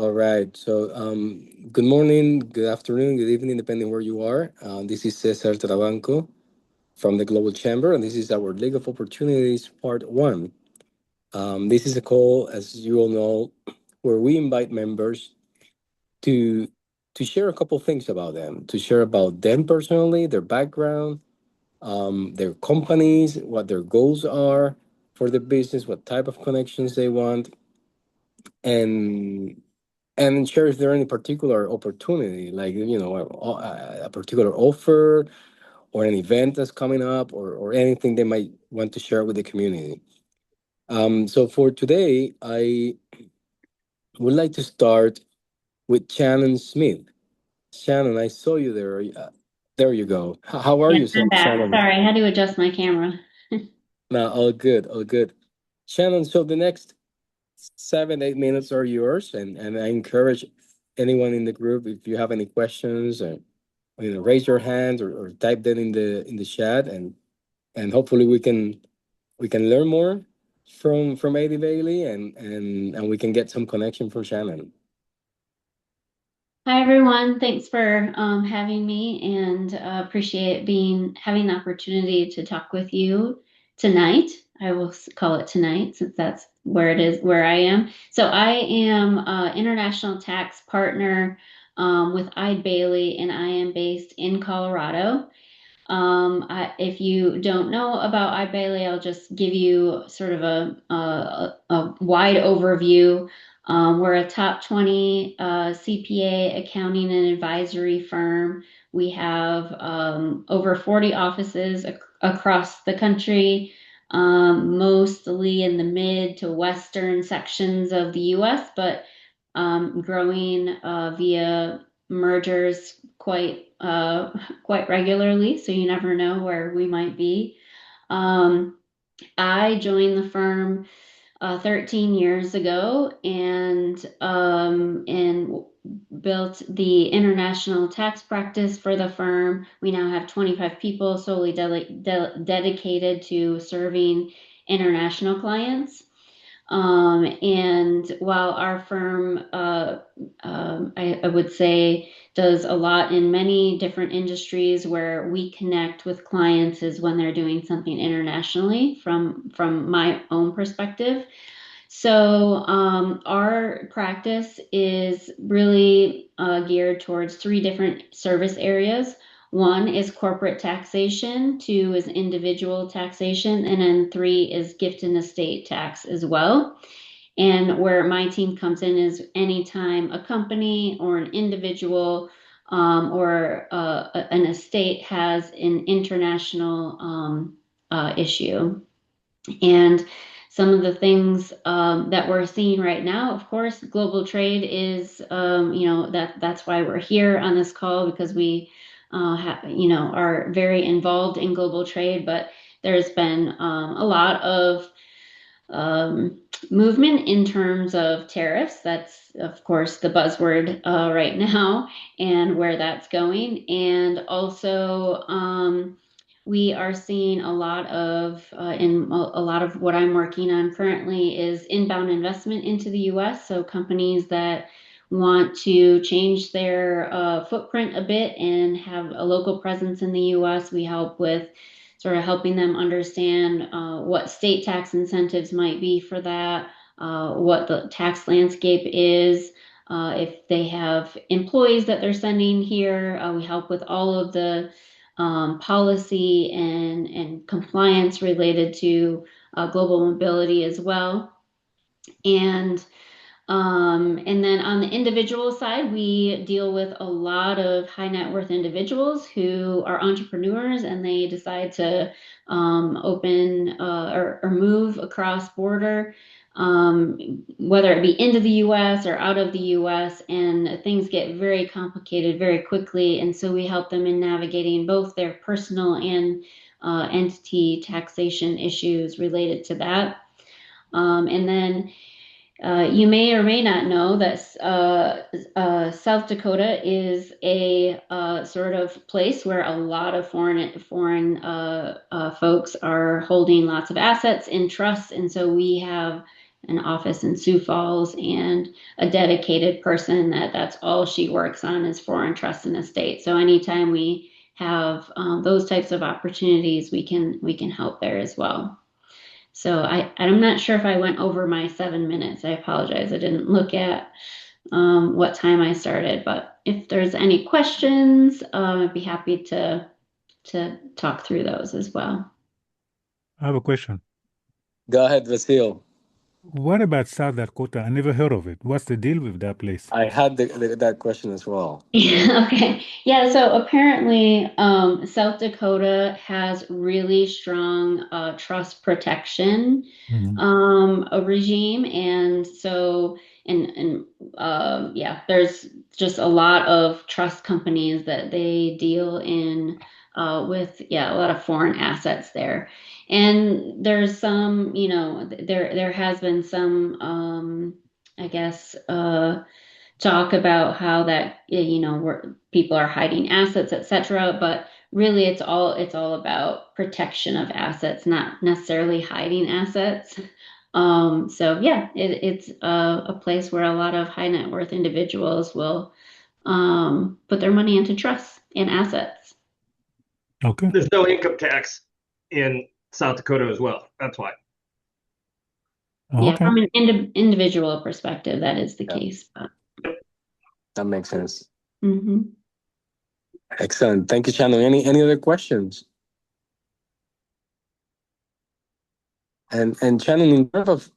All right. So, good morning, good afternoon, good evening, depending where you are. This is Cesar Trabanco from the Global Chamber, and this is our League of Opportunities Part 1. This is a call, as you all know, where we invite members to to share a couple things about them, to share about them personally, their background, their companies, what their goals are for the business, what type of connections they want, and and share if there any particular opportunity, like a particular offer or an event that's coming up, or anything they might want to share with the community. So for today, I would like to start with Shannon Smith. Shannon, I saw you there. There you go. How are Yes, you, I'm back. Shannon? Sorry, I had to adjust my camera. No, all good, all good. Shannon, so the next 7, 8 minutes are yours, and I encourage anyone in the group, if you have any questions, and raise your hand, or type that in the chat, and hopefully we can learn more from iBailey, and we can get some connection from Shannon. Hi, everyone. Thanks for having me, and appreciate being having the opportunity to talk with you tonight. I will call it tonight since that's where it is where I am. So I am international tax partner with iBailey, and I am based in Colorado. If you don't know about iBailey, I'll just give you sort of a wide overview. We're a top 20 CPA accounting and advisory firm. We have over 40 offices across the country, mostly in the mid to western sections of the US, but growing via mergers quite regularly, so you never know where we might be. Um, I joined the firm 13 years ago and built the international tax practice for the firm. We now have 25 people solely dedicated to serving international clients. And while our firm, I would say, does a lot in many different industries, where we connect with clients is when they're doing something internationally from my own perspective. So our practice is really geared towards three different service areas. One is corporate taxation, two is individual taxation, and then three is gift and estate tax as well. And where my team comes in is anytime a company or an individual or an estate has an international issue. And some of the things that we're seeing right now, of course, global trade is, that's why we're here on this call, because we, are very involved in global trade. But there's been a lot of um, movement in terms of tariffs. That's, of course, the buzzword right now, and where that's going. And also, we are seeing a lot of, in a lot of what I'm working on currently is inbound investment into the US. So companies that want to change their footprint a bit and have a local presence in the US, we help with sort of helping them understand what state tax incentives might be for that, what the tax landscape is. If they have employees that they're sending here, we help with all of the policy and compliance related to global mobility as well. And and then on the individual side, we deal with a lot of high net worth individuals who are entrepreneurs, and they decide to open or move across border, whether it be into the US or out of the US, and things get very complicated very quickly. And so we help them in navigating both their personal and entity taxation issues related to that. And then you may or may not know that South Dakota is a sort of place where a lot of foreign folks are holding lots of assets in trusts, and so we have an office in Sioux Falls and a dedicated person that's all she works on is foreign trust and estate. So anytime we have those types of opportunities, we can help there as well. So I'm not sure if I went over my 7 minutes. I apologize. I didn't look at what time I started, but if there's any questions, I'd be happy to talk through those as well. I have a question. Go ahead, Vasil. What about South Dakota? I never heard of it. What's the deal with that place? I had that question as well. Yeah, okay. Yeah, so apparently, South Dakota has really strong trust protection Mhm. a regime, and so and yeah, there's just a lot of trust companies that they deal in with a lot of foreign assets there, and there's some, there has been some I guess talk about how that where people are hiding assets, etc. But really, it's all about protection of assets, not necessarily hiding assets. So yeah, it's a place where a lot of high net worth individuals will put their money into trusts and assets. Okay. There's no income tax in South Dakota as well. That's why. Yeah, Okay. from an individual perspective, that is the Yeah, case. But that makes sense. mhm. Excellent. Thank you, Shannon. Any other questions? And Shannon, in terms of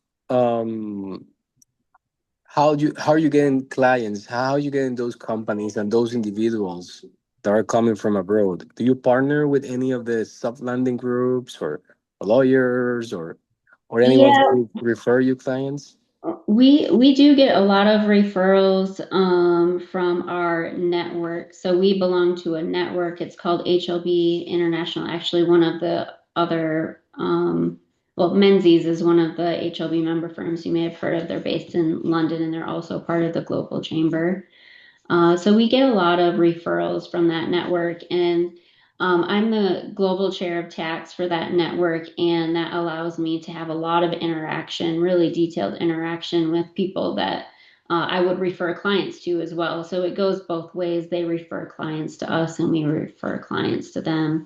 how are you getting clients? How are you getting those companies and those individuals that are coming from abroad? Do you partner with any of the soft landing groups or lawyers or anyone Yeah, who refer you clients? we do get a lot of referrals from our network. So we belong to a network. It's called HLB International. Actually, one of the other well, Menzies is one of the HLB member firms you may have heard of. They're based in London and they're also part of the Global Chamber. So we get a lot of referrals from that network, and I'm the global chair of tax for that network, and that allows me to have a lot of interaction, really detailed interaction with people that I would refer clients to as well. So it goes both ways. They refer clients to us, and we refer clients to them.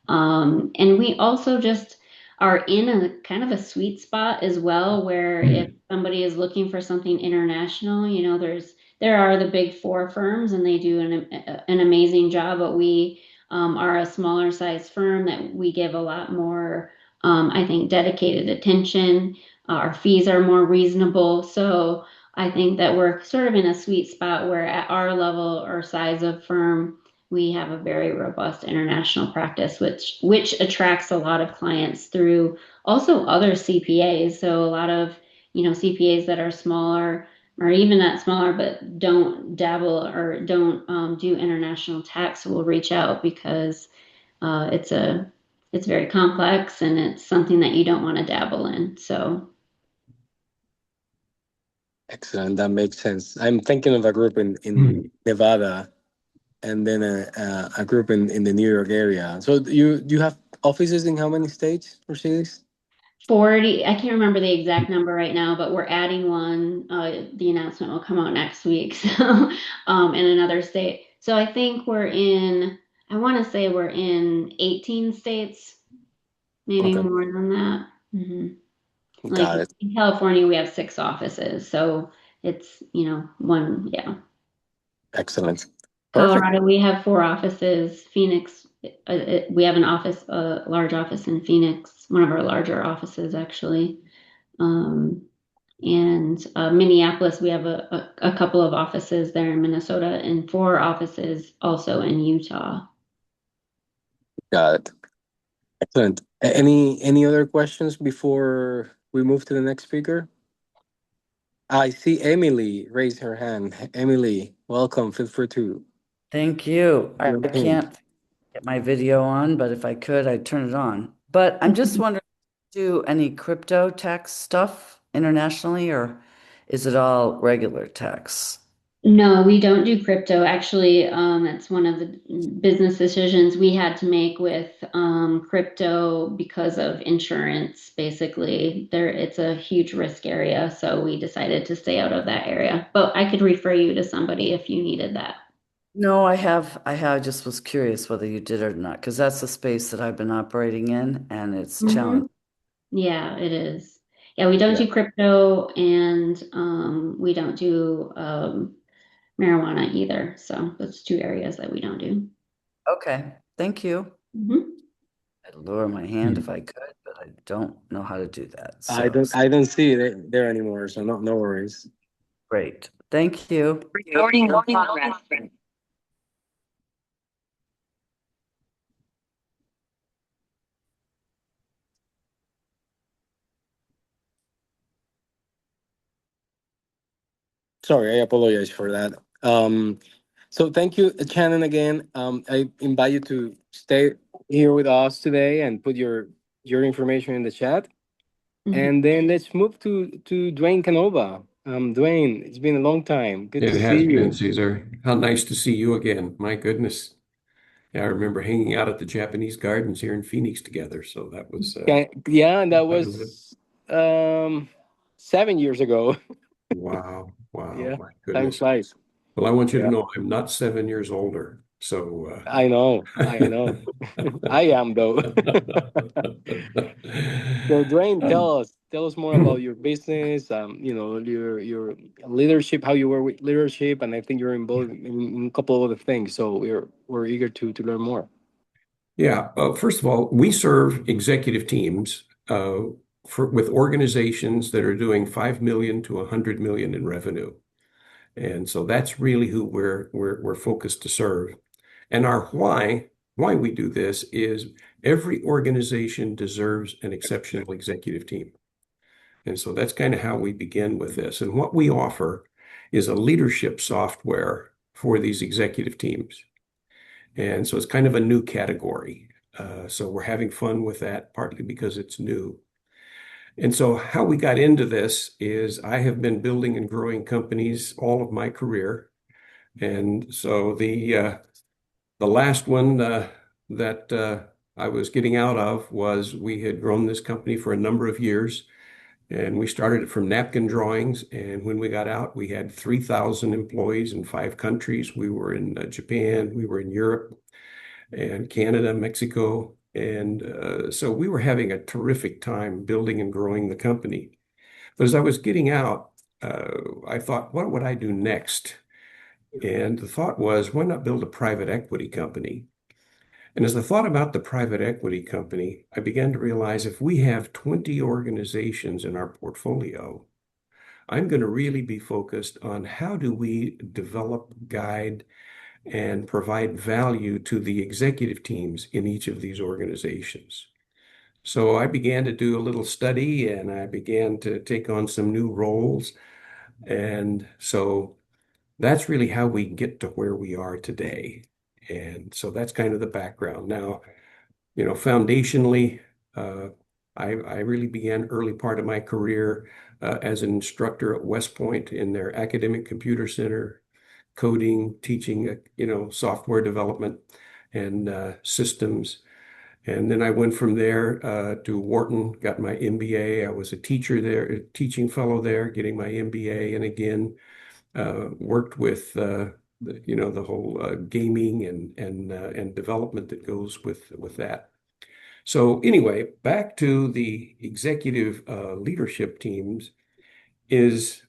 And we also just are in a kind of a sweet spot as well, where if somebody is looking for something international, there are the big four firms and they do an amazing job, but we are a smaller size firm that we give a lot more, I think, dedicated attention. Our fees are more reasonable. So I think that we're sort of in a sweet spot where at our level or size of firm, we have a very robust international practice, which attracts a lot of clients through also other CPAs. So a lot of CPAs that are smaller or even not smaller but don't dabble or don't do international tax will reach out because it's very complex and it's something that you don't want to dabble in. So Excellent. That makes sense. I'm thinking of a group Mm. in Nevada and then a group in the New York area. So you have offices in how many states or cities? 40, I can't remember the exact number right now, but we're adding one. The announcement will come out next week. So, in another state. So I think I want to say we're in 18 states, maybe Okay, more than that. Like got it. in California, we have 6 offices. So it's, one, yeah. Excellent. Perfect. Colorado, we have 4 offices. Phoenix, we have a large office in Phoenix, one of our larger offices, actually. Um, and Minneapolis, we have a couple of offices there in Minnesota and 4 offices also in Utah. Got it. Excellent. Any other questions before we move to the next speaker? I see Emily raise her hand. Emily, welcome. Feel free to Thank you. I jump in. can't get my video on, but if I could, I'd turn it on. But I'm just wondering, do any crypto tax stuff internationally, or is it all regular tax? No, we don't do crypto. Actually, it's one of the business decisions we had to make with crypto because of insurance. Basically, it's a huge risk area, so we decided to stay out of that area. But I could refer you to somebody if you needed that. No, I just was curious whether you did or not, because that's the space that I've been operating in, and it's challenging. Yeah, it is. Yeah, we don't Yeah. do crypto and we don't do marijuana either. So that's two areas that we don't do. Okay, thank you. Mhm. I'd lower my hand if I could, but I don't know how to do that. I So don't see it there anymore, so no worries. great. Thank you. Recording in progress. Sorry, I apologize for that. So thank you, Shannon, again. I invite you to stay here with us today and put your information in the chat. Mhm. And then let's move to Duane Canova. Duane, it's been a long time. Good It to has see been, you. Caesar. How nice to see you again. My goodness. Yeah, I remember hanging out at the Japanese gardens here in Phoenix together. So that was Yeah, and that that was it. was 7 years ago. Wow. Wow. Yeah, My time goodness. flies. Well, I want you to Yeah, know I'm not 7 years older. So I know, I know. I am though. So Dwayne, tell us more about your business. Your leadership, how you work with leadership, and I think you're involved in a couple of other things. So we're eager to learn more. Yeah. First of all, we serve executive teams with organizations that are doing 5 million to 100 million in revenue. And so that's really who we're focused to serve. And our why we do this is every organization deserves an exceptional executive team. And so that's kind of how we begin with this. And what we offer is a leadership software for these executive teams. And so it's kind of a new category. So we're having fun with that, partly because it's new. And so how we got into this is I have been building and growing companies all of my career. And so the last one that I was getting out of was we had grown this company for a number of years, and we started it from napkin drawings. And when we got out, we had 3,000 employees in 5 countries. We were in Japan, we were in Europe, and Canada, Mexico. And so we were having a terrific time building and growing the company. But as I was getting out, I thought, what would I do next? And the thought was, why not build a private equity company? And as I thought about the private equity company, I began to realize if we have 20 organizations in our portfolio, I'm going to really be focused on how do we develop, guide, and provide value to the executive teams in each of these organizations. So I began to do a little study and I began to take on some new roles. And so that's really how we get to where we are today. And so that's kind of the background. Now, foundationally, uh, I really began early part of my career as an instructor at West Point in their academic computer center, coding, teaching, software development and systems. And then I went from there to Wharton, got my MBA. I was a teacher there, a teaching fellow there, getting my MBA, and again worked with the whole gaming and development that goes with that. So anyway, back to the executive leadership teams is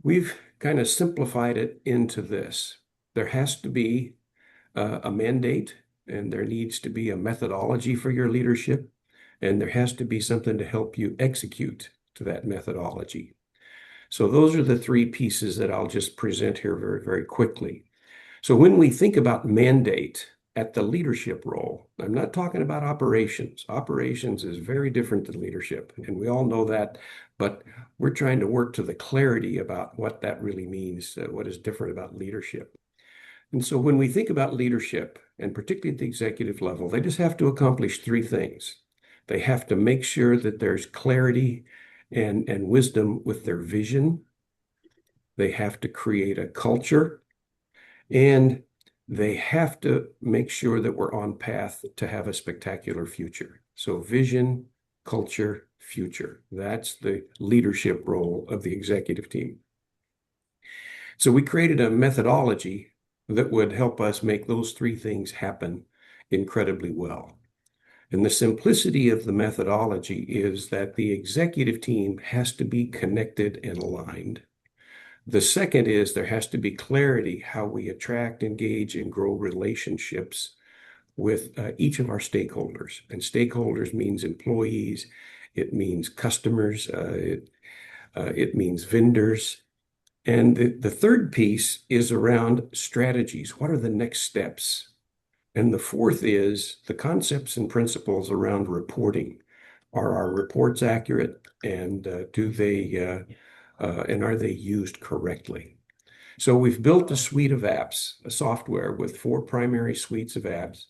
we've kind of simplified it into this. There has to be a mandate, and there needs to be a methodology for your leadership, and there has to be something to help you execute to that methodology. So those are the three pieces that I'll just present here very, very quickly. So when we think about mandate at the leadership role, I'm not talking about operations. Operations is very different than leadership, and we all know that, but we're trying to work to the clarity about what that really means, what is different about leadership. And so when we think about leadership, and particularly at the executive level, they just have to accomplish three things. They have to make sure that there's clarity and wisdom with their vision. they have to create a culture, and they have to make sure that we're on path to have a spectacular future. So vision, culture, future. That's the leadership role of the executive team. So we created a methodology that would help us make those three things happen incredibly well. And the simplicity of the methodology is that the executive team has to be connected and aligned. The second is there has to be clarity how we attract, engage, and grow relationships with each of our stakeholders. And stakeholders means employees, it means customers, it means vendors. And the third piece is around strategies. What are the next steps? And the fourth is the concepts and principles around reporting. Are our reports accurate, and and are they used correctly? So we've built a suite of apps, a software with 4 primary suites of apps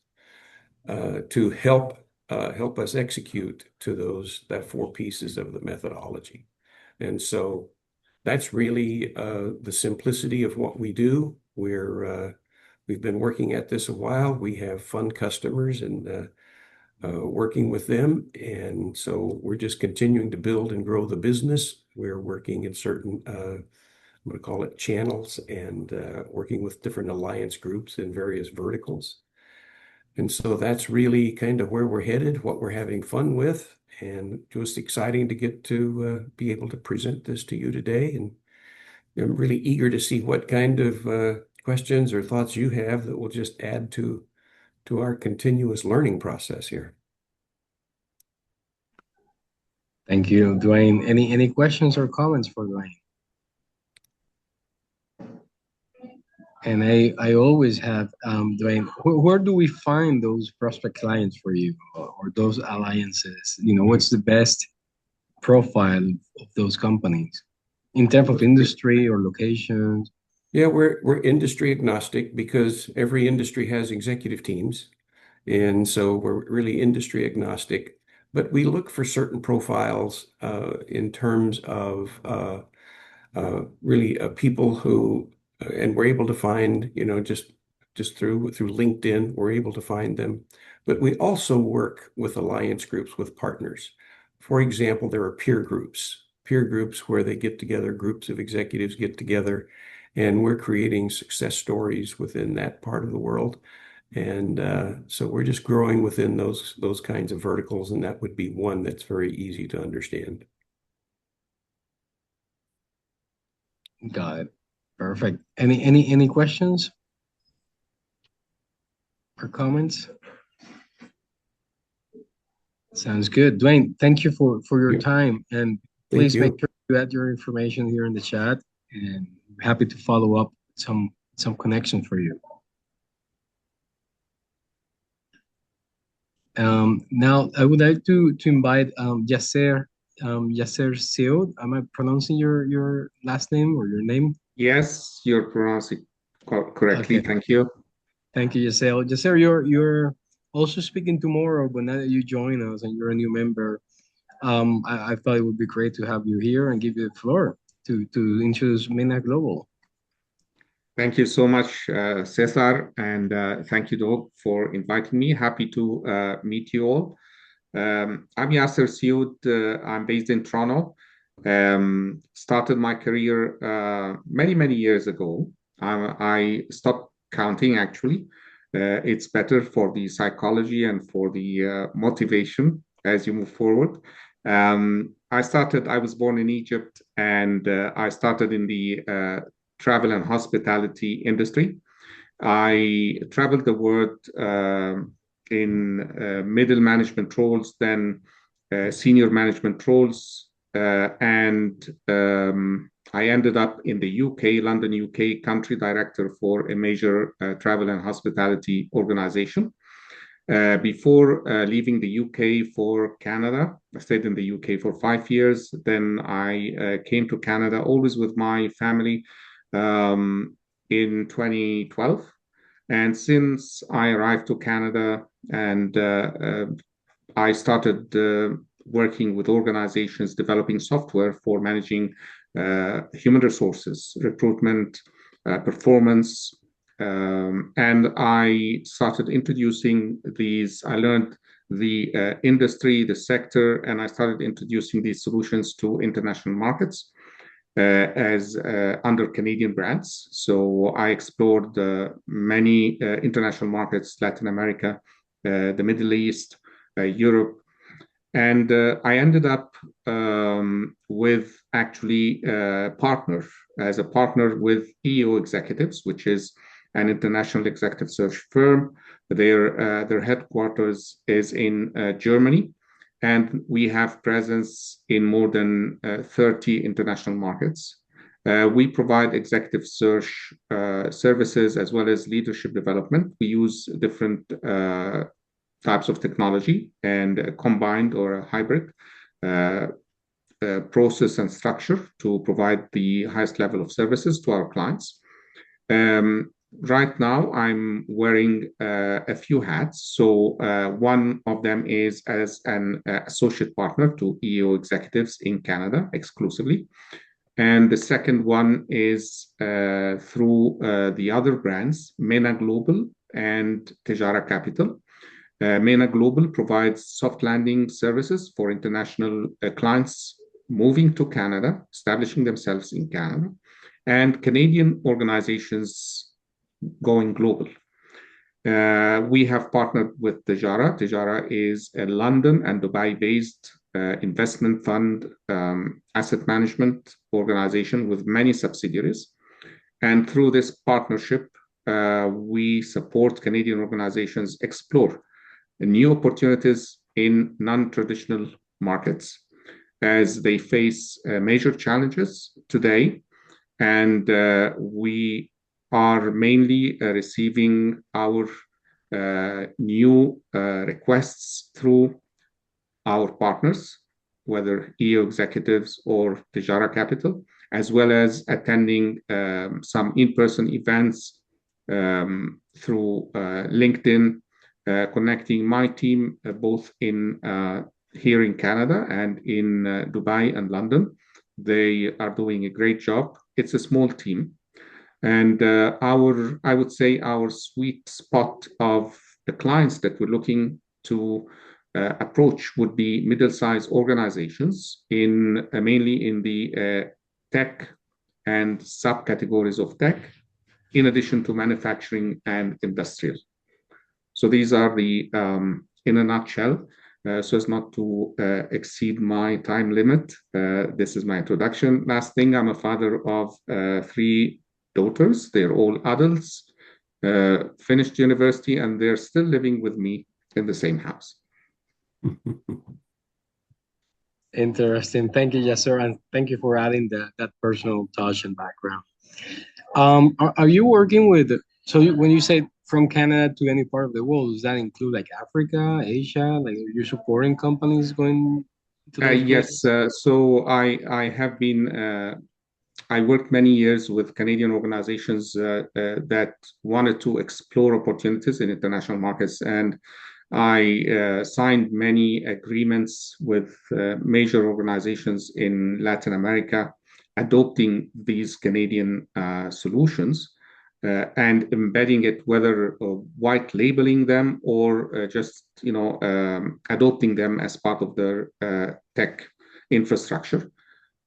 to help us execute to that 4 pieces of the methodology. And so that's really the simplicity of what we do. We've been working at this a while. We have fun customers and working with them. And so we're just continuing to build and grow the business. We're working in certain, I'm going to call it channels, and working with different alliance groups in various verticals. And so that's really kind of where we're headed, what we're having fun with, and just exciting to get to be able to present this to you today. And I'm really eager to see what kind of questions or thoughts you have that will just add to our continuous learning process here. Thank you, Duane. Any questions or comments for Duane? And I always have, Duane, where do we find those prospect clients for you, or those alliances? You know, what's the best profile of those companies in terms of industry or locations? Yeah, we're industry agnostic because every industry has executive teams. And so we're really industry agnostic. But we look for certain profiles in terms of really people who, and we're able to find, you know, just through LinkedIn, we're able to find them. But we also work with alliance groups, with partners. For example, there are peer groups where they get together, groups of executives get together, and we're creating success stories within that part of the world. And so we're just growing within those kinds of verticals, and that would be one that's very easy to understand. Got it. Perfect. Any questions or comments? Sounds good. Duane, thank you for your time, and please make sure you add your information here in the chat, and I'm happy to follow up some connection for you. Now I would like to invite Yasser Seod. Am I pronouncing your last name or your name? Yes, you're pronouncing correctly. Okay. Thank you. Thank you, Yasser. Yasser, you're also speaking tomorrow, but now that you join us and you're a new member, I thought it would be great to have you here and give you the floor to introduce MENA Global. Thank you so much, Cesar, and thank you, Doug, for inviting me. Happy to meet you all. I'm Yasser Seod. I'm based in Toronto. Started my career many years ago. I stopped counting, actually. It's better for the psychology and for the motivation as you move forward. I was born in Egypt, and I started in the travel and hospitality industry. I traveled the world in middle management roles, then senior management roles, and I ended up in the UK, London, UK, country director for a major travel and hospitality organization. Before leaving the UK for Canada, I stayed in the UK for 5 years. Then I came to Canada, always with my family, in 2012. And since I arrived to Canada, and I started working with organizations developing software for managing human resources, recruitment, performance. And I started introducing these. I learned the industry, the sector, and I started introducing these solutions to international markets as under Canadian brands. So I explored many international markets, Latin America, the Middle East, Europe. And I ended up with actually a partner with EO Executives, which is an international executive search firm. Their headquarters is in Germany, and we have presence in more than 30 international markets. We provide executive search services as well as leadership development. We use different types of technology and a combined or a hybrid process and structure to provide the highest level of services to our clients. Right now, I'm wearing a few hats. So one of them is as an associate partner to EO Executives in Canada exclusively. And the second one is through the other brands, MENA Global and Tejara Capital. MENA Global provides soft landing services for international clients moving to Canada, establishing themselves in Canada, and Canadian organizations going global. We have partnered with Tejara. Tejara is a London and Dubai-based investment fund asset management organization with many subsidiaries. And through this partnership, we support Canadian organizations explore new opportunities in non-traditional markets as they face major challenges today. And we are mainly receiving our new requests through our partners, whether EO Executives or Tejara Capital, as well as attending some in-person events through LinkedIn, connecting my team both in here in Canada and in Dubai and London. They are doing a great job. It's a small team. And I would say our sweet spot of the clients that we're looking to approach would be middle-sized organizations in mainly in the tech and subcategories of tech, in addition to manufacturing and industrial. So these are the, in a nutshell, so as not to exceed my time limit. This is my introduction. Last thing, I'm a father of 3 daughters. They're all adults, finished university, and they're still living with me in the same house. Interesting. Thank you, Yasser, and thank you for adding that personal touch and background. Are you working with, so when you say from Canada to any part of the world, does that include like Africa, Asia? Like, are you supporting companies going to those yes. So I have been, I worked many years with Canadian organizations that wanted to explore opportunities in international markets. And I signed many agreements with major organizations in Latin America, adopting these Canadian solutions and embedding it, whether white labeling them or just adopting them as part of their tech infrastructure.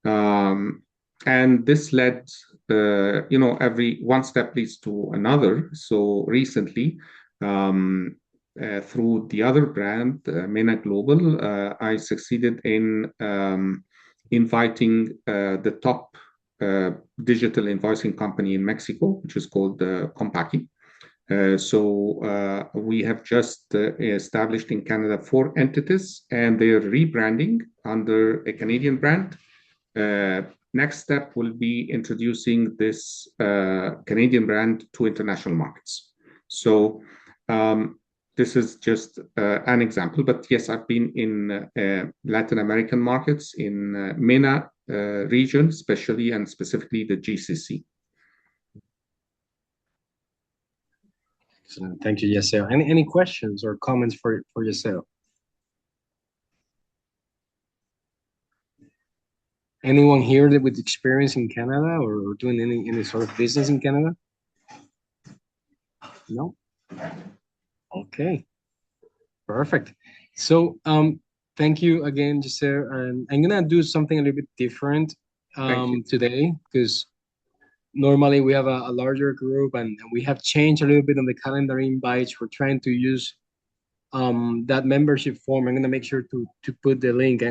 And this led, every one step leads to another. So recently, through the other brand, MENA Global, I succeeded in inviting the top digital invoicing company in Mexico, which is called Compaqui. So we have just established in Canada 4 entities, and they're rebranding under a Canadian brand. Next step will be introducing this Canadian brand to international markets. So this is just an example, but yes, I've been in Latin American markets, in MENA region, especially and specifically the GCC. Excellent. Thank you, Yasser. Any questions or comments for Yasser? Anyone here that with experience in Canada or doing any sort of business in Canada? No? Okay, perfect. So thank you again, Giselle. And I'm gonna do something a little bit different today because normally we have a larger group and we have changed a little bit on the calendar invites. We're trying to use that membership form. I'm gonna make sure to put the link.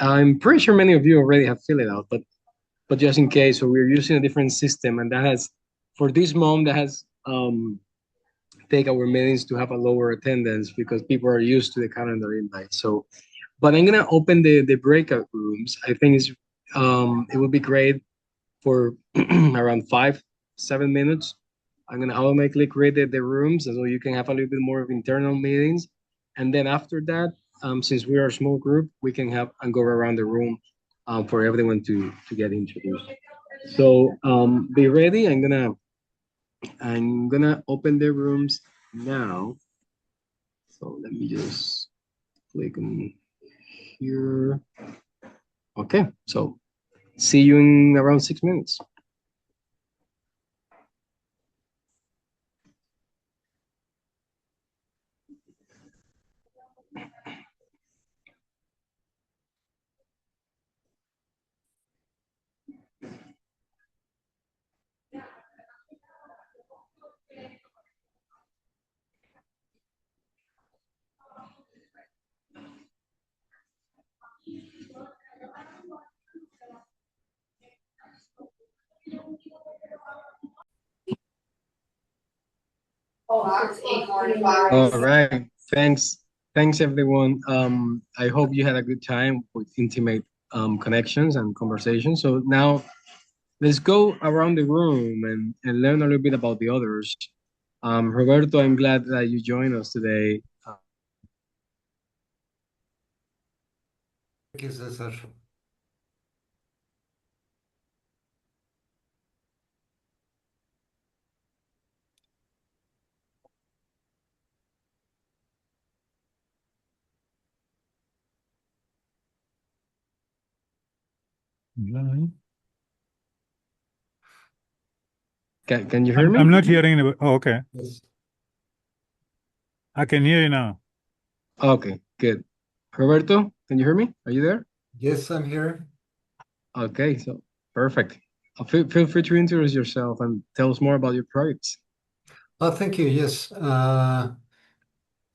I'm pretty sure many of you already have filled it out, but just in case, so we're using a different system, and that has for this month that has take our meetings to have a lower attendance because people are used to the calendar invite. So, but I'm gonna open the breakout rooms. I think it would be great for around 5-7 minutes. I'm gonna automatically create the rooms so you can have a little bit more of internal meetings, and then after that, since we are a small group, we can have and go around the room for everyone to get introduced. So be ready. I'm gonna open the rooms now. So let me just click on here. Okay, so see you in around 6 minutes. All right. Thanks everyone. I hope you had a good time with intimate connections and conversations. So now let's go around the room and learn a little bit about the others. Roberto, I'm glad that you joined us today. Thank you, Cesar. Can you hear me? I'm not hearing anybody. Oh, okay. Yes. I can hear you now. Okay, good. Roberto, can you hear me? Are you there? Yes, I'm here. Okay, so perfect. Feel free to introduce yourself and tell us more about your projects. Oh, thank you. Yes. Well,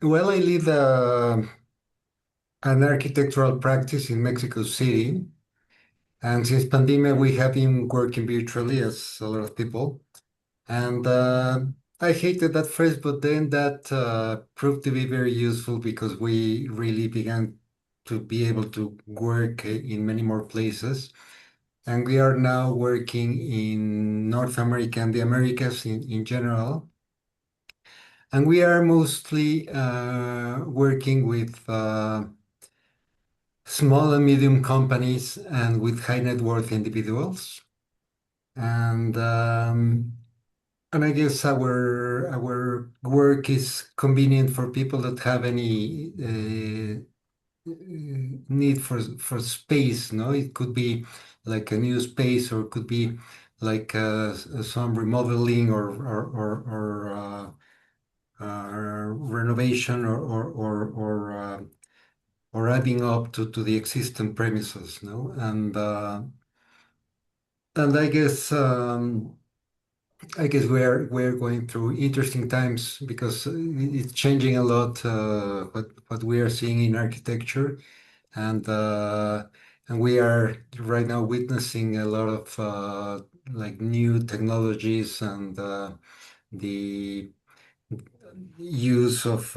I lead an architectural practice in Mexico City. And since pandemic, we have been working virtually as a lot of people. And I hated at first, but then that proved to be very useful because we really began to be able to work in many more places. And we are now working in North America and the Americas in general. And we are mostly working with small and medium companies and with high net worth individuals. And I guess our work is convenient for people that have any need for space. No, it could be like a new space, or it could be like some remodeling or renovation or adding up to the existing premises. No, and I guess we're going through interesting times because it's changing a lot what we are seeing in architecture, and uh, and we are right now witnessing a lot of like new technologies and the use of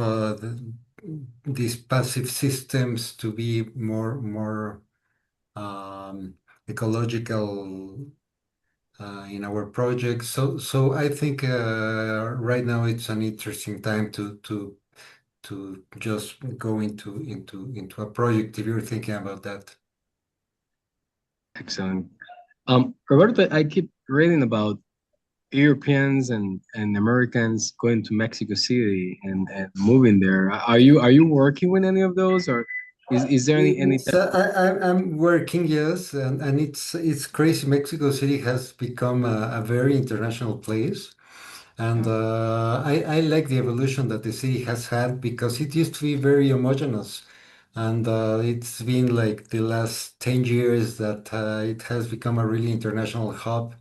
these passive systems to be more um, ecological in our project. So I think right now it's an interesting time to just go into a project if you're thinking about that. Excellent. Roberto, I keep reading about Europeans and Americans going to Mexico City and moving there. Are you working with any of those or Is there any It's I'm working, yes, and it's crazy. Mexico City has become a very international place. And I like the evolution that the city has had because it used to be very homogeneous. And it's been like the last 10 years that it has become a really international hub.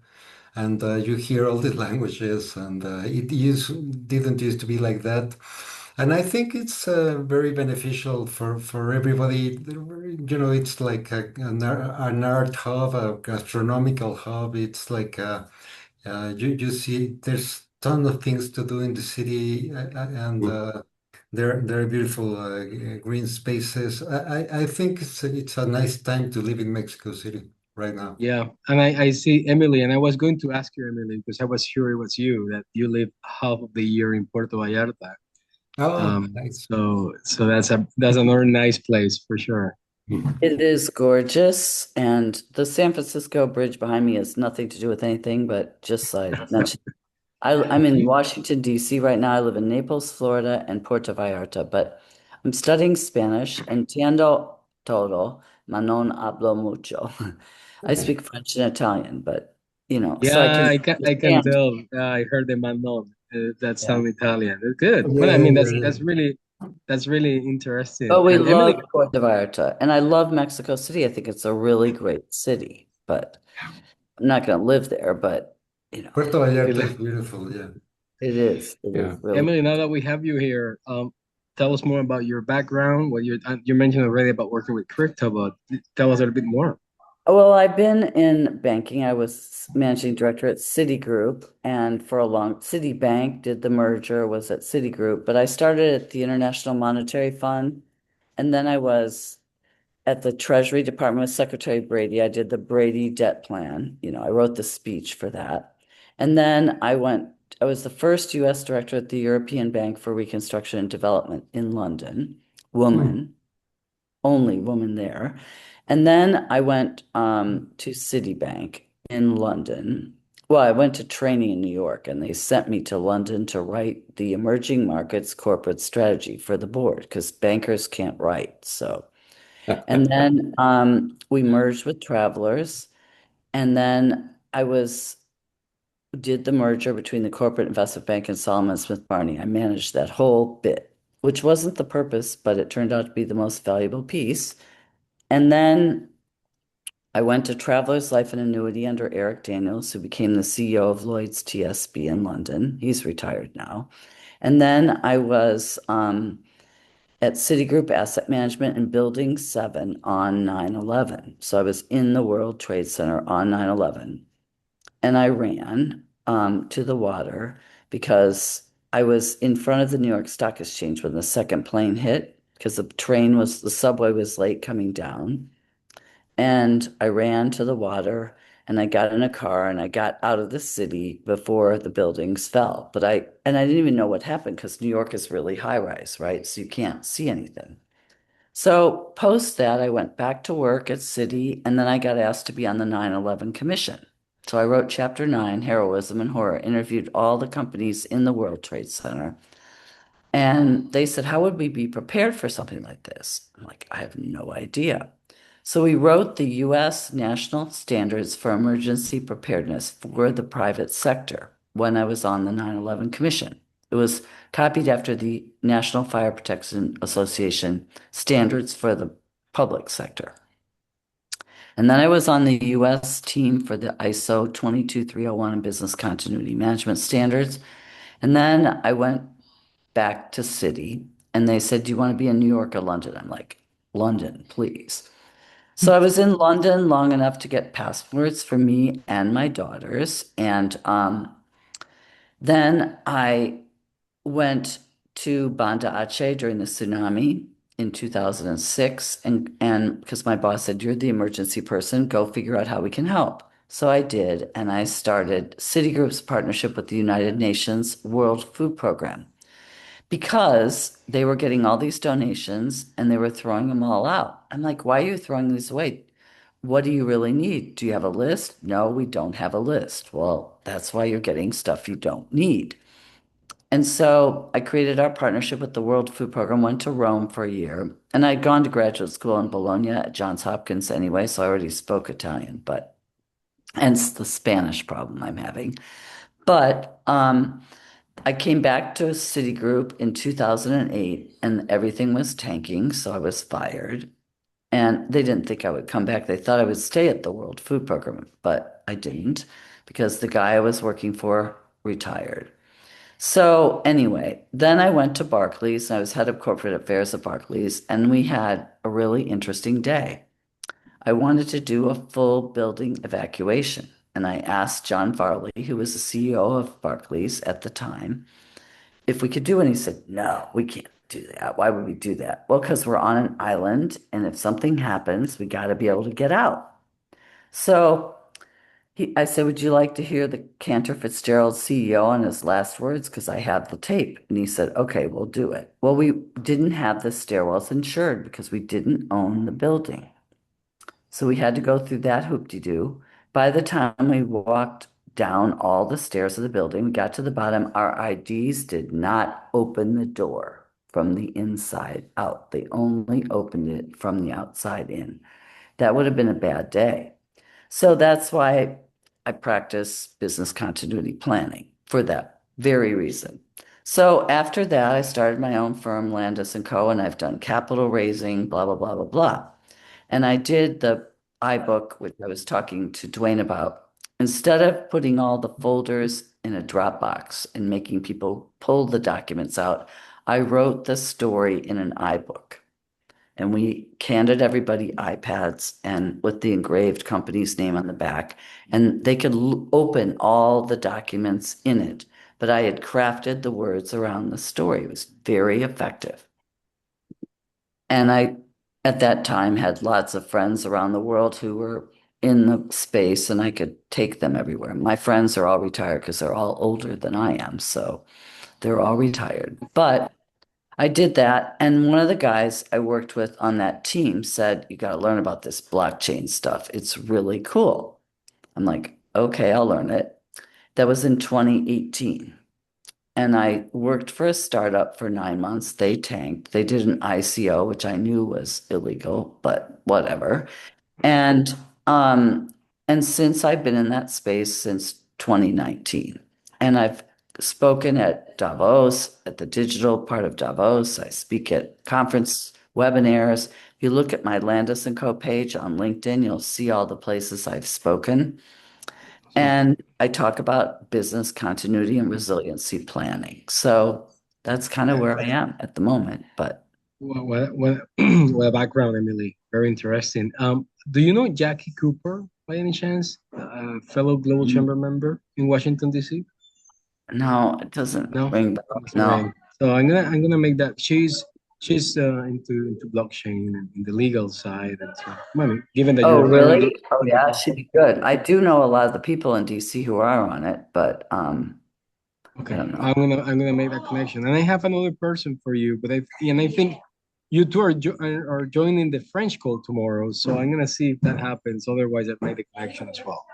And you hear all the languages, and didn't used to be like that. And I think it's very beneficial for everybody. You know, it's like an art hub, a gastronomical hub. It's like you see, there's ton of things to do in the city, and there are beautiful green spaces. I think it's a nice time to live in Mexico City right now. Yeah, and I see Emily, and I was going to ask you, Emily, because I was sure it was you that you live half of the year in Puerto Vallarta. Oh, nice. So that's another nice place for sure. It is gorgeous, and the San Francisco Bridge behind me has nothing to do with anything, but just I mentioned, I'm in Washington, D.C. right now. I live in Naples, Florida, and Puerto Vallarta, but I'm studying Spanish. Entiendo todo, ma non hablo mucho. I speak French and Italian, but so I Yeah, can I can understand. tell. I heard the Manon. That Yeah. sound Italian. Good. Well, I Yeah, mean yeah, that's really interesting. But we And Emily, love Puerto Vallarta, and I love Mexico City. I think it's a really great city, but I'm not going to live there, but Puerto Vallarta is Emily, beautiful. Yeah. it is. It Yeah. is really. Emily, now that we have you here, tell us more about your background. What you mentioned already about working with crypto, but tell us a little bit more. Well, I've been in banking. I was managing director at Citigroup, and for a long Citibank did the merger, was at Citigroup, but I started at the International Monetary Fund, and then I was at the Treasury Department with Secretary Brady. I did the Brady debt plan. I wrote the speech for that. And then I was the first US director at the European Bank for Reconstruction and Development in London, woman, only woman there. And then I went to Citibank in London. Well, I went to training in New York, and they sent me to London to write the emerging markets corporate strategy for the board because bankers can't write. So, and then we merged with Travelers, and then did the merger between the corporate investment bank and Solomon Smith Barney. I managed that whole bit, which wasn't the purpose, but it turned out to be the most valuable piece. And then I went to Travelers Life and Annuity under Eric Daniels, who became the CEO of Lloyd's TSB in London. He's retired now. And then I was at Citigroup Asset Management in Building 7 on 9/11. So I was in the World Trade Center on 9/11, and I ran to the water because I was in front of the New York Stock Exchange when the second plane hit because the subway was late coming down. And I ran to the water and I got in a car and I got out of the city before the buildings fell. But I didn't even know what happened because New York is really high rise, right? So you can't see anything. So post that, I went back to work at Citi, and then I got asked to be on the 9/11 Commission. So I wrote Chapter 9, Heroism and Horror, interviewed all the companies in the World Trade Center. And they said, how would we be prepared for something like this? I'm like, I have no idea. So we wrote the U.S. National Standards for Emergency Preparedness for the private sector when I was on the 9/11 Commission. It was copied after the National Fire Protection Association standards for the public sector. And then I was on the U.S. team for the ISO 22301 and business continuity management standards. And then I went back to Citi, and they said, do you want to be in New York or London? I'm like, London, please. So I was in London long enough to get passports for me and my daughters. And then I went to Banda Aceh during the tsunami in 2006. And because my boss said, you're the emergency person, go figure out how we can help. So I did. And I started Citigroup's partnership with the United Nations World Food Program because they were getting all these donations and they were throwing them all out. I'm like, why are you throwing these away? What do you really need? Do you have a list? No, we don't have a list. Well, that's why you're getting stuff you don't need. And so I created our partnership with the World Food Program, went to Rome for a year, and I'd gone to graduate school in Bologna at Johns Hopkins anyway, so I already spoke Italian, but hence the Spanish problem I'm having. But I came back to Citigroup in 2008 and everything was tanking, so I was fired. And they didn't think I would come back. They thought I would stay at the World Food Program, but I didn't because the guy I was working for retired. So anyway, then I went to Barclays. I was head of corporate affairs at Barclays, and we had a really interesting day. I wanted to do a full building evacuation, and I asked John Farley, who was the CEO of Barclays at the time, if we could do it. And he said, no, we can't do that. Why would we do that? Well, because we're on an island, and if something happens, we got to be able to get out. So I said, would you like to hear the Cantor Fitzgerald CEO on his last words? Because I have the tape. And he said, okay, we'll do it. Well, we didn't have the stairwells insured because we didn't own the building. So we had to go through that hoop-de-doo. By the time we walked down all the stairs of the building, we got to the bottom, our IDs did not open the door from the inside out. They only opened it from the outside in. That would have been a bad day. So that's why I practice business continuity planning for that very reason. So after that, I started my own firm, Landis & Co., and I've done capital raising, blah, blah, blah, blah, blah. And I did the iBook, which I was talking to Duane about. Instead of putting all the folders in a Dropbox and making people pull the documents out, I wrote the story in an iBook. And we handed everybody iPads and with the engraved company's name on the back, and they could open all the documents in it. But I had crafted the words around the story. It was very effective. And I, at that time, had lots of friends around the world who were in the space, and I could take them everywhere. My friends are all retired because they're all older than I am, so they're all retired. But I did that, and one of the guys I worked with on that team said, you got to learn about this blockchain stuff. It's really cool. I'm like, okay, I'll learn it. That was in 2018. And I worked for a startup for 9 months. They tanked. They did an ICO, which I knew was illegal, but whatever. And since I've been in that space since 2019, and I've spoken at Davos, at the digital part of Davos. I speak at conference webinars. If you look at my Landis & Co. page on LinkedIn, you'll see all the places I've spoken. And I talk about business continuity and resiliency planning. So that's kind of where I am at the moment. But What a background, Emily. Very interesting. Do you know Jackie Cooper by any chance? A fellow Global Chamber member in Washington, D.C.? no, it doesn't No? ring bells. No. Right. So I'm gonna make that. She's into blockchain and in the legal side, and so given that Oh, you're really? Oh, yeah, she'd be good. I do know a lot of the people in DC who are on it, but okay, I don't know. I'm gonna make that connection, and I have another person for you, but I think you two are joining the French call tomorrow, so I'm gonna see if that happens. Otherwise, I've made the connection as well.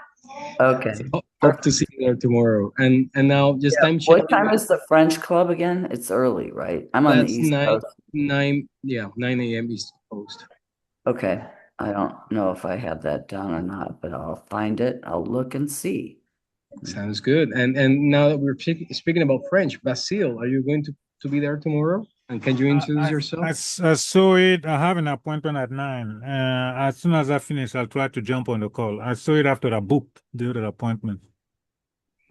Okay. So hope to see you there tomorrow. And now just time What checking. time is the French club again? It's early, right? I'm on the That's East Coast. 9 a.m. East Coast. Okay. I don't know if I have that down or not, but I'll find it. I'll look and see. Sounds good. And now that we're speaking about French, Basile, are you going to be there tomorrow? And can you introduce yourself? I saw it. I have an appointment at 9. As soon as I finish, I'll try to jump on the call. I saw it after I booked the other appointment.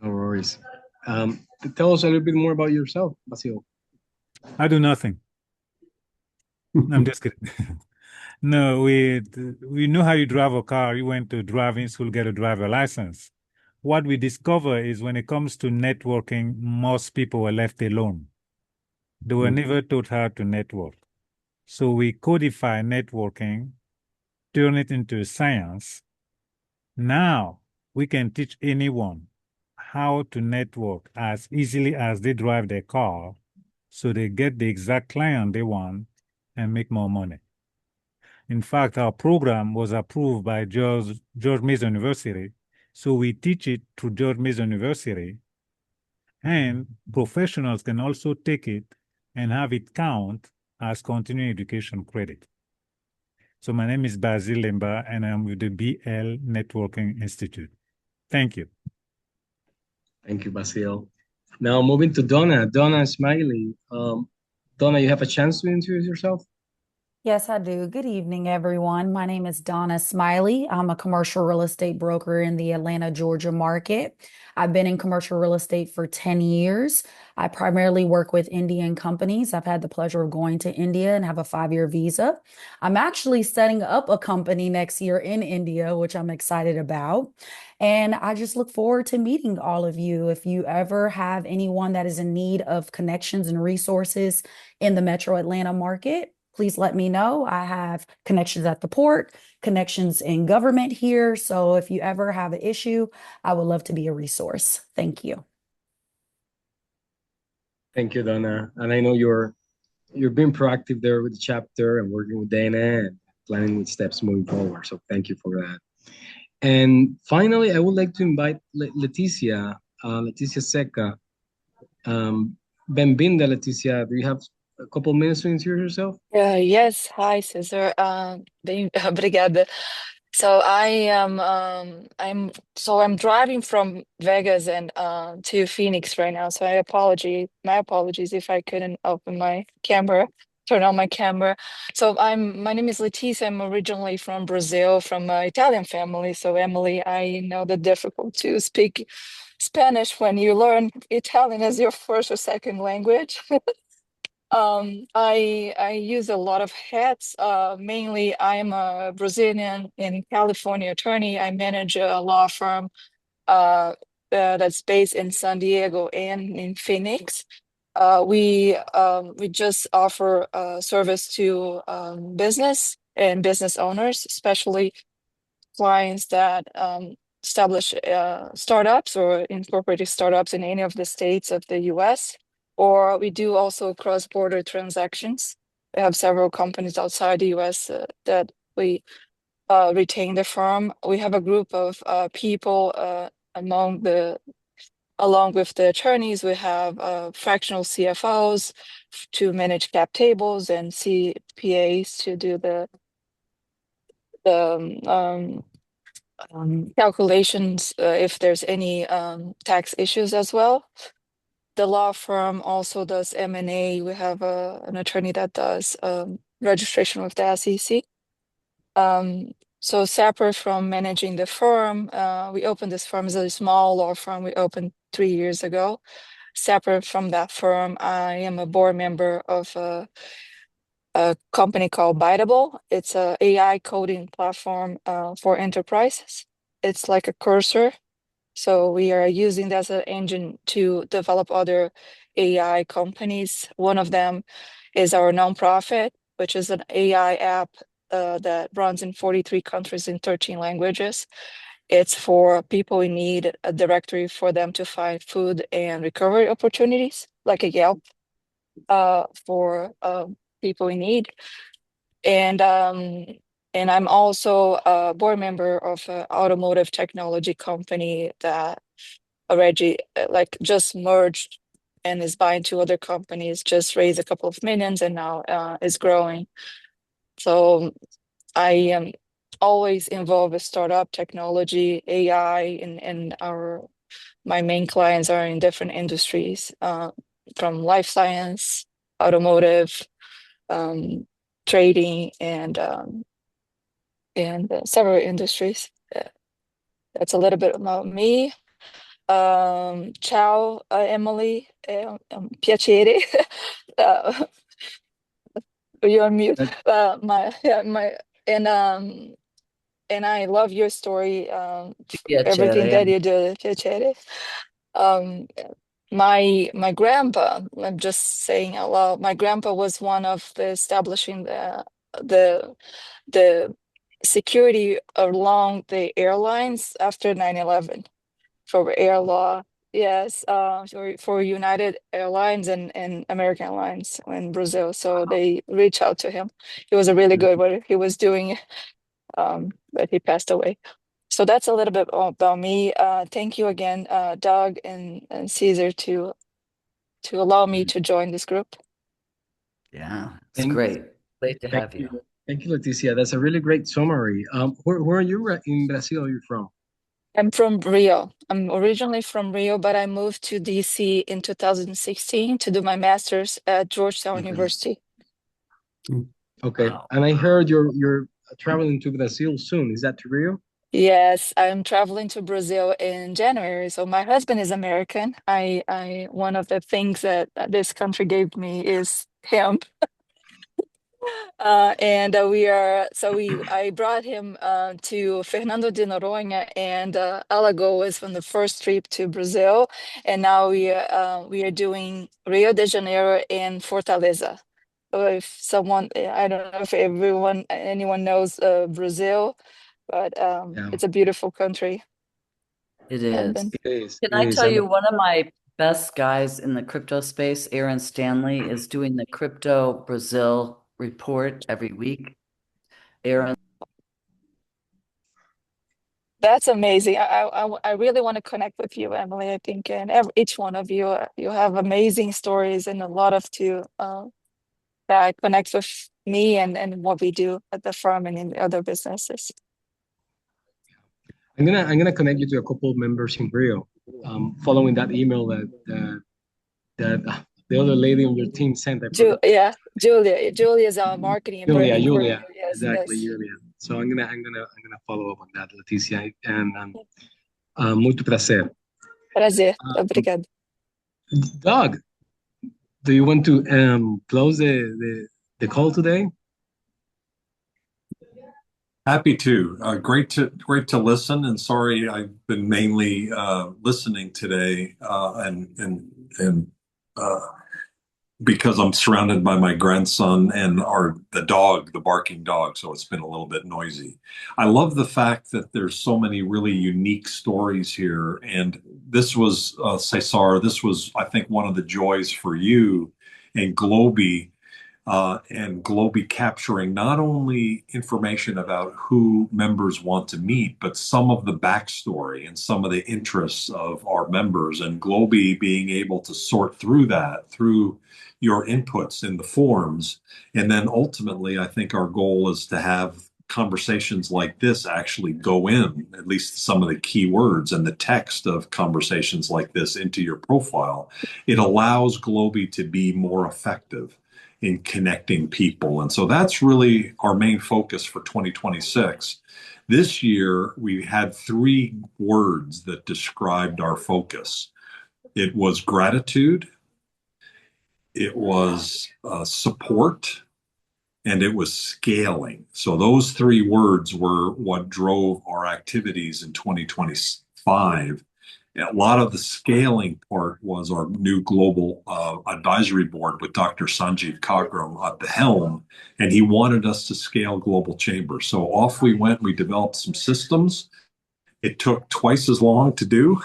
No worries. Tell us a little bit more about yourself, Basile. I do nothing. I'm just kidding. No, we know how you drive a car. You went to driving school, get a driver license. What we discover is when it comes to networking, most people were left alone. They were never taught how to network. So we codify networking, turn it into a science. Now we can teach anyone how to network as easily as they drive their car so they get the exact client they want and make more money. In fact, our program was approved by George Mason University. So we teach it through George Mason University. And professionals can also take it and have it count as continuing education credit. So my name is Basil Lemba, and I'm with the BL Networking Institute. Thank you. Thank you, Basil. Now moving to Donna. Donna Smiley. Donna, you have a chance to introduce yourself? Yes, I do. Good evening, everyone. My name is Donna Smiley. I'm a commercial real estate broker in the Atlanta, Georgia market. I've been in commercial real estate for 10 years. I primarily work with Indian companies. I've had the pleasure of going to India and have a 5-year visa. I'm actually setting up a company next year in India, which I'm excited about. And I just look forward to meeting all of you. If you ever have anyone that is in need of connections and resources in the Metro Atlanta market, please let me know. I have connections at the port, connections in government here. So if you ever have an issue, I would love to be a resource. Thank you. Thank you, Donna. And I know you're being proactive there with the chapter and working with Dana and planning with steps moving forward. So thank you for that. And finally, I would like to invite Leticia, Leticia Seca. Benvinda, Leticia. Do you have a couple minutes to introduce yourself? Yes. Hi, Cesar. Obrigada. So I'm driving from Vegas and to Phoenix right now. So my apologies if I couldn't open my camera, turn on my camera. So my name is Leticia. I'm originally from Brazil, from an Italian family. So Emily, I know the difficult to speak Spanish when you learn Italian as your first or second language. I use a lot of hats. Mainly, I'm a Brazilian in California attorney. I manage a law firm that's based in San Diego and in Phoenix. We just offer service to business and business owners, especially clients that establish startups or incorporated startups in any of the states of the US, or we do also cross-border transactions. We have several companies outside the US that we retain the firm. We have a group of people along with the attorneys. We have fractional CFOs to manage cap tables and CPAs to do the calculations if there's any tax issues as well. The law firm also does M&A. We have an attorney that does registration with the SEC. So separate from managing the firm, we opened this firm as a small law firm. We opened 3 years ago. Separate from that firm, I am a board member of a company called Biteable. It's a AI coding platform for enterprises. It's like a cursor. So we are using that as an engine to develop other AI companies. One of them is our nonprofit, which is an AI app that runs in 43 countries in 13 languages. It's for people in need, a directory for them to find food and recovery opportunities, like a Yelp for people in need. And I'm also a board member of an automotive technology company that already just merged and is buying 2 other companies, just raised a couple of millions and now is growing. So I am always involved with startup technology, AI, and my main clients are in different industries, from life science, automotive, trading, and several industries. That's a little bit about me. Ciao, Emily. Piacere. You're on mute. And I love your story. Everything that you do, piacere. My grandpa, I'm just saying out loud, my grandpa was one of the establishing the security along the airlines after 9/11 for air law. Yes, for United Airlines and American Airlines in Brazil. So they reached out to him. He was a really good what he was doing, but he passed away. So that's a little bit about me. Thank you again, Doug and Caesar, to allow me to join this group. Yeah, it's Thank, great. Great to thank have you. you. Thank you, Leticia. That's a really great summary. Where are you in Brazil? Are you from? I'm from Rio. I'm originally from Rio, but I moved to DC in 2016 to do my master's at Georgetown University. Okay. Wow. And I heard you're traveling to Brazil soon. Is that to Rio? Yes, I'm traveling to Brazil in January. So my husband is American. I one of the things that this country gave me is him. And I brought him to Fernando de Noronha and Alagoas from the first trip to Brazil, and now we are doing Rio de Janeiro and Fortaleza. So if someone, I don't know if anyone knows Brazil, but Yeah. it's a beautiful country. It I've is. been. It is. Can It I is. tell you, one of my best guys in the crypto space, Aaron Stanley, is doing the Crypto Brazil report every week. Aaron, That's amazing. I really want to connect with you, Emily. I think, and each one of you, you have amazing stories and a lot of that connects with me and what we do at the firm and in the other businesses. I'm gonna connect you to a couple of members in Rio. Following that email that the other lady on your team sent. I forgot. Yeah, Julia. Julia is our marketing and Julia, branding Julia, coordinator. Yes, exactly, yes. Julia. So I'm gonna follow up on that, Leticia, and muito prazer. Prazer. Um, Obrigado. Doug, do you want to close the call today? Happy to. Great to listen. And sorry, I've been mainly listening today, and because I'm surrounded by my grandson and the barking dog, so it's been a little bit noisy. I love the fact that there's so many really unique stories here, and this was Cesar. This was, I think, one of the joys for you and Globi capturing not only information about who members want to meet, but some of the backstory and some of the interests of our members, and Globi being able to sort through that through your inputs in the forms. And then ultimately, I think our goal is to have conversations like this actually go in, at least some of the key words and the text of conversations like this, into your profile. It allows Globi to be more effective in connecting people. And so that's really our main focus for 2026. This year, we had 3 words that described our focus. It was gratitude, it was support, and it was scaling. So those 3 words were what drove our activities in 2025. A lot of the scaling part was our new global advisory board with Dr. Sanjeev Kagram at the helm, and he wanted us to scale global chambers. So off we went. We developed some systems. It took twice as long to do.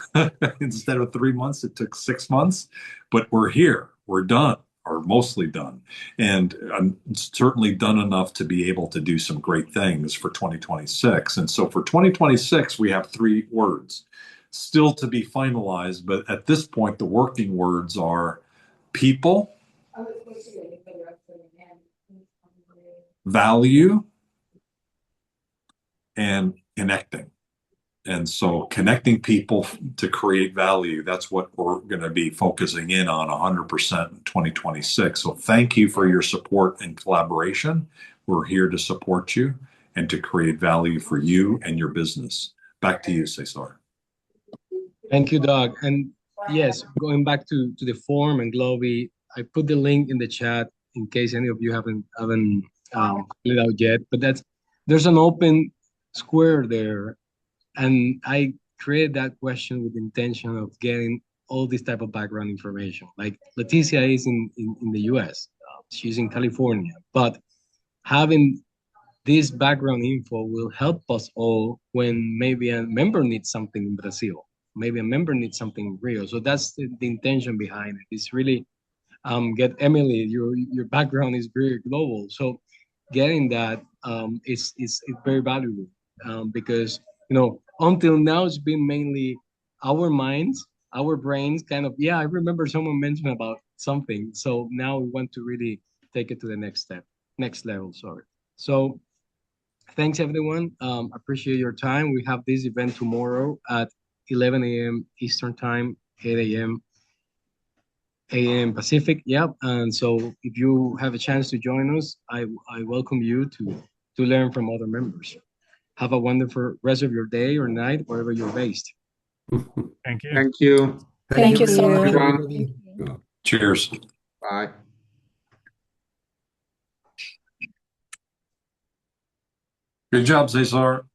Instead of 3 months, it took 6 months, but we're here. We're done, or mostly done. And certainly done enough to be able to do some great things for 2026. And so for 2026, we have 3 words still to be finalized. But at this point, the working words are people, value, and connecting. And so connecting people to create value, that's what we're going to be focusing in on 100% in 2026. So thank you for your support and collaboration. We're here to support you and to create value for you and your business. Back to you, Cesar. Thank you, Doug. And yes, going back to the form and Globi, I put the link in the chat in case any of you haven't filled it out yet. But there's an open square there, and I created that question with the intention of getting all this type of background information. Like Leticia is in the US, she's in California, but having this background info will help us all when maybe a member needs something in Brazil, maybe a member needs something in Rio. So that's the intention behind it. It's really get Emily, your background is very global. So getting that is very valuable because until now it's been mainly our minds, our brains kind of, yeah, I remember someone mentioned about something. So now we want to really take it to the next level, sorry. So thanks everyone. Appreciate your time. We have this event tomorrow at 11 a.m. Eastern Time, 8 a.m. Pacific. Yeah. And so if you have a chance to join us, I welcome you to learn from other members. Have a wonderful rest of your day or night, wherever you're based. Thank you. Thank you. Thank you so much. Everyone. Cheers. Bye. Good job, Cesar.